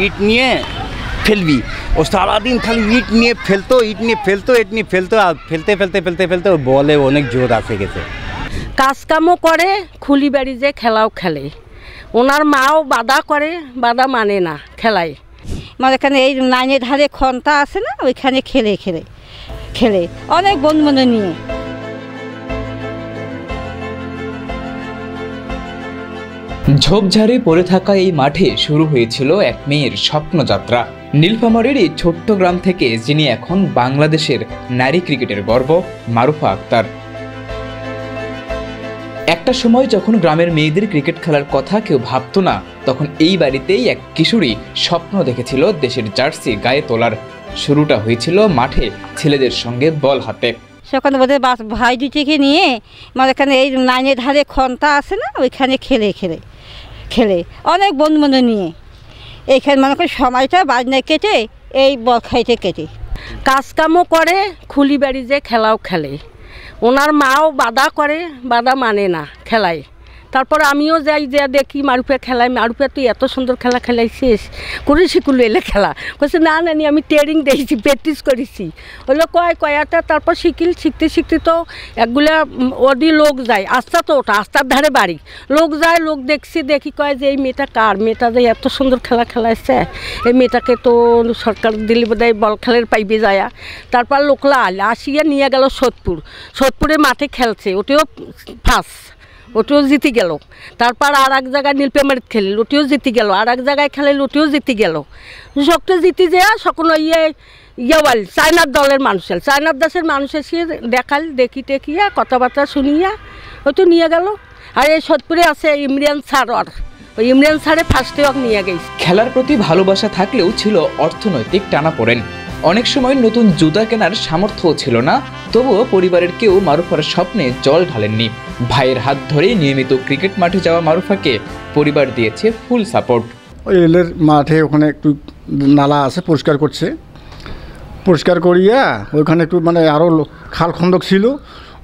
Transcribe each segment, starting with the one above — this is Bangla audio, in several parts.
ইট নিয়ে ফেলবি। ও সারাদিন খালি ইট নিয়ে ফেলতো, ইট নিয়ে ফেলতো, ইট নিয়ে ফেলতো, আর ফেলতে ফেলতে ফেলতে ফেলতে ও বলে অনেক জোর আসে গেছে। কাজকামও করে, খুলি বাড়ি যে খেলাও খেলে। ওনার মাও বাধা করে, বাধা মানে না, খেলায়। মানে এখানে এই নাইনের ধারে খন্তা আছে না, ওইখানে খেলে খেলে খেলে অনেক বন্ধু বান্ধব নিয়ে। ঝোপঝাড়ে পড়ে থাকা এই মাঠে শুরু হয়েছিল এক মেয়ের স্বপ্নযাত্রা। নীলফামারীর এই ছোট্ট গ্রাম থেকে যিনি এখন বাংলাদেশের নারী ক্রিকেটের গর্ব, মারুফা আক্তার। একটা সময় যখন গ্রামের মেয়েদের ক্রিকেট খেলার কথা কেউ ভাবতো না, তখন এই বাড়িতেই এক কিশোরী স্বপ্ন দেখেছিল দেশের জার্সি গায়ে তোলার। শুরুটা হয়েছিল মাঠে ছেলেদের সঙ্গে বল হাতে। সেখানে বোধহয় ভাই দুটিকে নিয়ে মানে এখানে এই নাইনের ধারে খন্তা আছে না, ওইখানে খেলে খেলে খেলে অনেক বন্ধু বান্ধব নিয়ে। এইখানে মনে করি সময়টা বাজনা কেটে এই বল খাইতে কেটে। কাজকামও করে, খুলি বাড়ি যে খেলাও খেলে। ওনার মাও বাধা করে, বাধা মানে না, খেলায়। তারপর আমিও যাই, যে দেখি মারুফে খেলায়, মারুফে তুই এত সুন্দর খেলা খেলাইছিস, করে শিখুলো এলে খেলা। বলছে না নানি আমি ট্রেনিং দিয়েছি, প্র্যাকটিস করেছি। হলো কয়াটা। তারপর শিখতে শিখতে তো একগুলা ওদি লোক যায়, আস্তা তো ওটা আস্তার ধারে বাড়ি, লোক যায়, লোক দেখি কয় যে এই মেয়েটা কার, মেয়েটা যে এত সুন্দর খেলা খেলাইছে, এই মেয়েটাকে তো সরকার দিল্লি বোধহয় বল খেলের পাইবে যায়। তারপর লোকলা আসিয়া নিয়ে গেল সোদপুরে মাঠে খেলছে, ওটিও ফার্স্ট, ওটিও জিতে গেল। তারপর আর এক জায়গায় নীলফামারীত খেলিল, ওটিও জিতে গেল। আর এক জায়গায় খেলিল, ওটিও জিতে গেল। সবটা জিতে যায় সকল ইয়েওয়াল চায়নার দলের মানুষ, চায়নার দেশের মানুষ এসে দেখাল, দেখিয়া কথাবার্তা শুনিয়া হয়তো নিয়ে গেল। আর এই সোদপুরে আছে ইমরান স্যার, ওই ইমরান স্যারে ফার্স্টে নিয়ে গেছে। খেলার প্রতি ভালোবাসা থাকলেও ছিল অর্থনৈতিক টানাপোড়েন। অনেক সময় নতুন জুতা কেনার সামর্থ্য ছিল না, তবুও পরিবারের কেউ মারুফার স্বপ্নে জল ঢালেননি। ভাইয়ের হাত ধরে নিয়মিত ক্রিকেট মাঠে যাওয়া মারুফাকে পরিবার দিয়েছে ফুল সাপোর্ট। ওই এলের মাঠে ওখানে একটু নালা আছে, পরিষ্কার করছে, পরিষ্কার করিয়া ওইখানে একটু মানে আরও খাল খন্দক ছিল,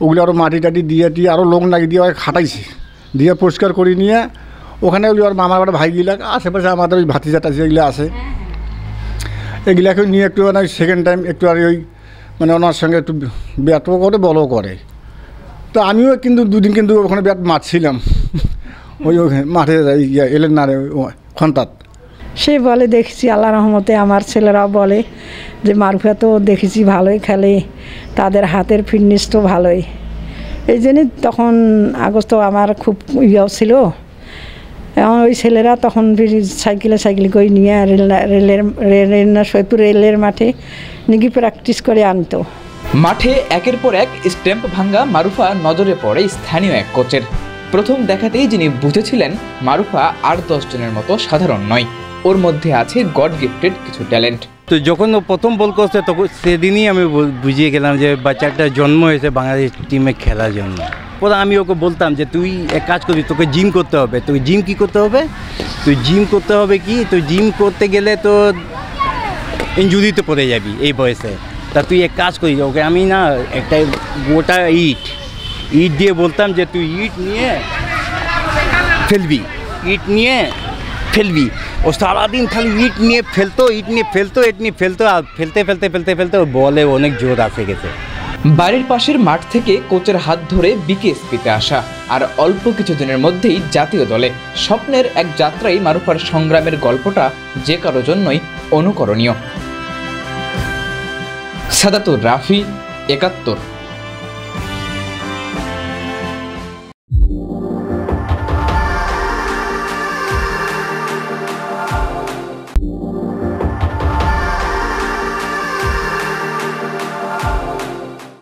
ওগুলো আরও মাটি টাটি দিয়ে আরও লোক লাগিয়ে দিয়ে খাটাইছে, দিয়ে পরিষ্কার করি নিয়ে ওখানে ওই আর মামার বাড়ি ভাইগুলা আশেপাশে আমাদের ওই ভাতিজা টাতিজাগুলো আছে, এগুলাকে নিয়ে একটু মানে সেকেন্ড টাইম একটু আর ওই মানে ওনার সঙ্গে একটু ব্যাটও করে বলও করে। তো আমিও কিন্তু দুদিন কিন্তু ওখানে ব্যাট মারছিলাম ওই মাঠে এলেন না রে খন্তাত। সে বলে দেখেছি আল্লাহ রহমতে, আমার ছেলেরাও বলে যে মারুফা তো দেখেছি ভালোই খেলে, তাদের হাতের ফিটনেস তো ভালোই। এই জন্যই তখন আগস্ট আমার খুব ইয়েও ছিল। এখন ওই ছেলেরা তখন সাইকেল করে নিয়ে সৈয়দপুর রেলের মাঠে নিয়ে প্র্যাকটিস করে আনতো। মাঠে একের পর এক স্ট্যাম্প ভাঙ্গা মারুফা নজরে পড়ে স্থানীয় এক কোচের। প্রথম দেখাতেই যিনি বুঝেছিলেন মারুফা 8-10 জনের মতো সাধারণ নয়, ওর মধ্যে আছে গড গিফটেড কিছু ট্যালেন্ট। তো যখন ও প্রথম বল করছে তখন সেদিনই আমি বুঝিয়ে গেলাম যে বাচ্চাটা জন্ম হয়েছে বাংলাদেশ টিমে খেলার জন্য। পরে আমি ওকে বলতাম যে তুই এক কাজ করবি, তোকে জিম করতে হবে। তুই জিম কী করতে হবে? তুই জিম করতে হবে কি, তুই জিম করতে গেলে তো ইনজুরিতে পড়ে যাবি এই বয়সে। তা তুই এক কাজ করিস, ওকে আমি না একটা গোটা ইট দিয়ে বলতাম যে তুই ইট নিয়ে ফেলবি, ইট নিয়ে ফেলবি। ও সারাদিন খালি ইট নিয়ে ফেলতো, ইট নিয়ে ফেলতো, ইট নিয়ে ফেলতো, আর ফেলতে ফেলতে ফেলতে ফেলতে ও বলে অনেক জোর আসে গেছে। বাড়ির পাশের মাঠ থেকে কোচের হাত ধরে বিকেএসপিতে আসা, আর অল্প কিছুদিনের মধ্যেই জাতীয় দলে। স্বপ্নের এক যাত্রায় মারুফার সংগ্রামের গল্পটা যে কারো জন্যই অনুকরণীয়। সাদাতুর রাফি, ৭১।